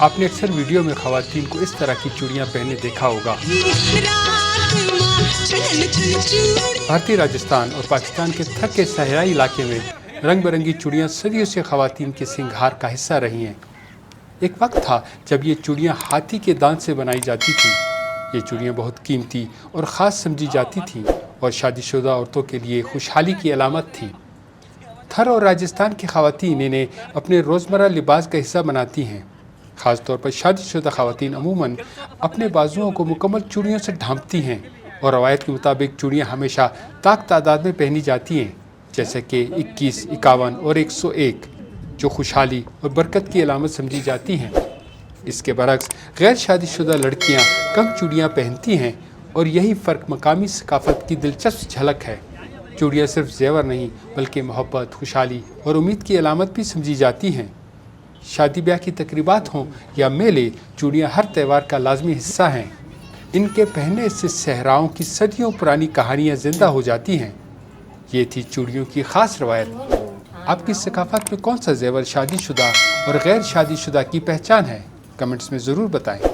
آپ نے اکثر ویڈیو میں خواتین کو اس طرح کی چوڑیاں پہنے دیکھا ہوگا۔ بھارتی راجستھان اور پاکستان کے تھکے صحرائی علاقے میں رنگ برنگی چوڑیاں صدیوں سے خواتین کے سنگھار کا حصہ رہی ہیں۔ ایک وقت تھا جب یہ چوڑیاں ہاتھی کے دانت سے بنائی جاتی تھیں۔ یہ چوڑیاں بہت قیمتی اور خاص سمجھی جاتی تھیں اور شادی شدہ عورتوں کے لیے خوشحالی کی علامت تھیں۔ تھر اور راجستھان کی خواتین انہیں اپنے روزمرہ لباس کا حصہ بناتی ہیں۔ خاص طور پر شادی شدہ خواتین عموماً اپنے بازوؤں کو مکمل چوڑیوں سے ڈھانپتی ہیں اور روایت کے مطابق چوڑیاں ہمیشہ طاق تعداد میں پہنی جاتی ہیں، جیسے کہ 21، 51 اور 101، جو خوشحالی اور برکت کی علامت سمجھی جاتی ہیں۔ اس کے برعکس غیر شادی شدہ لڑکیاں کم چوڑیاں پہنتی ہیں اور یہی فرق مقامی ثقافت کی دلچسپ جھلک ہے۔ چوڑیاں صرف زیور نہیں بلکہ محبت، خوشحالی اور امید کی علامت بھی سمجھی جاتی ہیں۔ شادی بیاہ کی تقریبات ہوں یا میلے، چوڑیاں ہر تہوار کا لازمی حصہ ہیں۔ ان کے پہننے سے صحراؤں کی صدیوں پرانی کہانیاں زندہ ہو جاتی ہیں۔ یہ تھی چوڑیوں کی خاص روایت۔ آپ کی ثقافت میں کون سا زیور شادی شدہ اور غیر شادی شدہ کی پہچان ہے؟ کمنٹس میں ضرور بتائیں۔